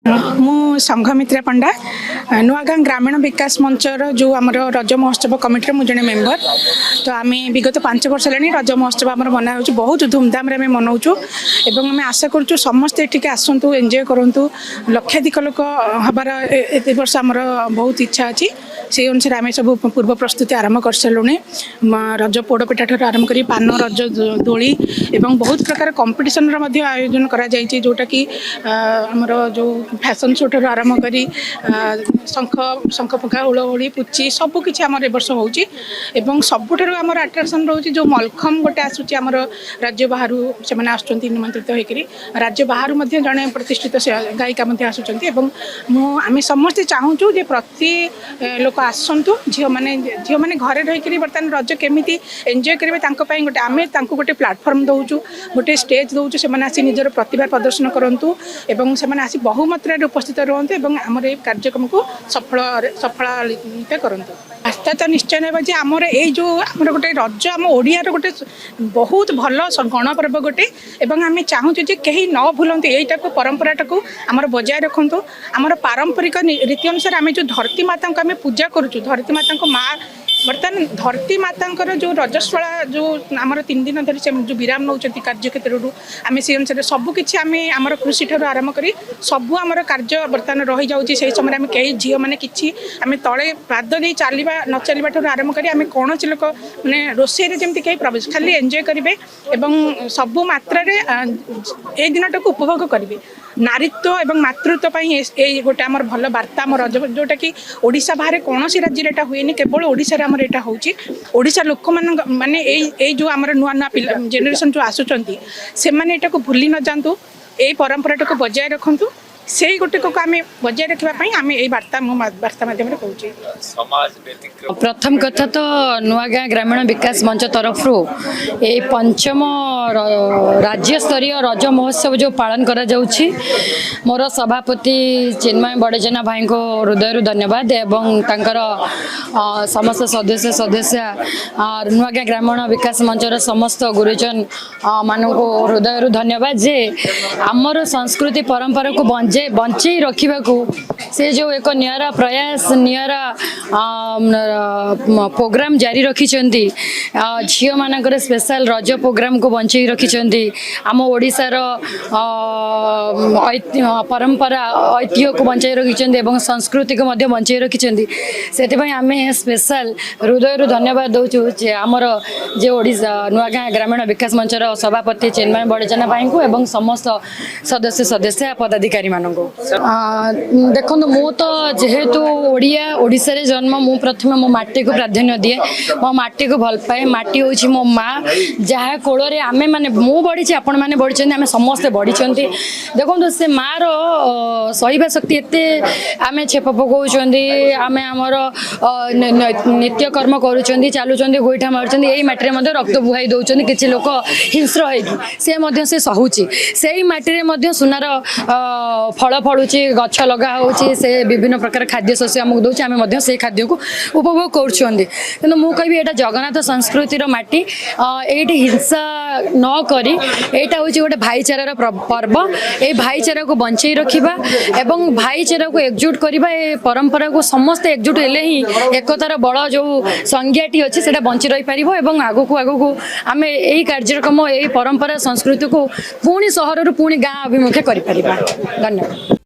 मु संघमित्रा पंडा नुआगाँ ग्रामीण विकास मंचर जो आम रज महोत्सव कमिटी मुझे मेम्बर तो आम विगत 5 वर्ष है रज महोत्सव आम मना हो बहुत धूमधाम मनाऊँ एवं आम आशा करूँ समस्ते ये आसतु एंजॉय करूँ लक्षाधिक लोक हबार ए वर्ष आमर बहुत इच्छा अच्छी से अनुसार आम सब पूर्व प्रस्तुति आरंभ कर सारूँ रज पोड़पिठा ठार आरंभ कर पान रज दोली एवं बहुत प्रकार कंपिटिशन आयोजन करा जोटा कि आमर जो फैशन शो ठार आरंभ कर शंख फुका हुलहुली पुची सबकि आम वर्ष हो सबुठ आमर आट्राक्शन रोचे जो मलखम गोटे आसूँ आमर राज्य बाहर से निमंत्रित होकर राज्य बाहर जड़े प्रतिष्ठित गायिका आसूँ आम समस्ते चाहूँ जे प्रति लोक आसतु झील मैंने घरे रही बर्तमान रज केमी एंजॉय करेंगे गोटे आम गोटे प्लाटफर्म दौचु गोटे स्टेज दौचु से आसी निजर प्रतिभा प्रदर्शन करूँ एवं से आसी बहुमात्रा उपस्थित रुहतु आमर ये कार्यक्रम को सफलित करूँ आस्था तो निश्चय ना जे आमर ये जो आम गोटे रज आम ओडियार गोटे बहुत भल गणपर्व गोटे आम चाहूँ जे कहीं न भूलती यहीटा को परंपराटा को आमर बजाय रखु आमर पारंपरिक रीति अनुसार आम जो धरती माता को आम पूजा करुचु धरती माता को माँ बर्तमान धरती माता जो रजस्वला जो आमर 3 दिन धरी से जो विराम नौ कार्यक्षेत्र आम से अनुसार सबकि आम कृषि ठार आरंभ कर सबू आमर कार्य बर्तमान रही जाऊँगी से समय आम कई झील मैंने कि आम तले पाद दे चलवा न चलवा ठार आरंभ कर आम कौन लोक मैंने रोषे जमी कहीं प्रवेश खाली एंजॉय करेंगे सबू मात्रा ये दिनटा को उपभोग करेंगे नारीत्व एवं मातृत्व ये गोटे आमर भल वार्ता आम रज जोटा कि ओडिशा बाहर कौन सी राज्य एटा हुए केवल ओडिशा आमर एटा होची ओडिशा लोक माने जो आमर नुआ नुआ जेनेरेशन जो आसुचंती से माने एटा को भूली न जातु ये परंपराटा को बजाय रखु से गोटे को आम बजाय रखापी आम ये वार्ता माध्यम कहूँ। प्रथम कथा तो नुआगाँ ग्रामीण विकास मंच तरफ ये पंचम राज्य स्तरीय रज महोत्सव जो पालन करा जाउछि मोर सभापति चिन्मय बड़ेजेना भाई को हृदय धन्यवाद एवं तांकर समस्त सदस्य नुआगाँ ग्रामीण विकास मंचर समस्त गुरुजन मानू हृदय धन्यवाद जे आमर संस्कृति परंपरा को बंचे रखा से जो एक निरा प्रयास निरा प्रोग्राम जारी रखिंट झील मानकर स्पेशल रज प्रोग्राम को बंचे रखिंट आम ओडिशार परंपरा ऐतिह्य को बंचाई रखिंट संस्कृति को बंचाई रखिंट से आम स्पेशल हृदय धन्यवाद दौचु जे आमर जे ओडिशा नुआगाँ ग्रामीण विकास मंचर सभापति चिन्मय बड़ेजेना भाई को समस्त सदस्य पदाधिकारी मान देखो मु तो जेहेतु ओडिया ओडिशा रे जन्म मु प्रथम मो माटी को प्राधान्य दिए मो माटी को भल पाए माटी होची मो माँ जहाँ कोल आमे माने मु बढ़ी आपण मैंने बढ़ी आम समस्ते बढ़ी देखो से माँ रो सहिबा शक्ति एते आम छेप पकाउं आम आमर नित्यकर्म करुँच चलुँच गोईठा मारुँच यही माटी में रक्त बुहाई दौरान किसी लोक हिंस्र से सहूची से माटी सुनार फल फलुची गछ लगा होची से विभिन्न प्रकार खाद्य शस्य आमको दूसरी आम से खाद्य को उपभोग कर मुझे यहाँ जगन्नाथ संस्कृतिर माटी ये हिंसा न करी यहाँ हूँ गोटे भाईचारार पर्व ये भाईचारा को बंचाई रखा एवं भाईचारा को एकजुट करवा ये परंपरा को समस्ते एकजुट हेले ही एकतार बड़ जो संज्ञाटी अच्छी से बंची रही पार आगू आम यही कार्यक्रम यही परंपरा संस्कृति को पुणी सहर पुणी गाँ अभिमुखे कर धन्यवाद।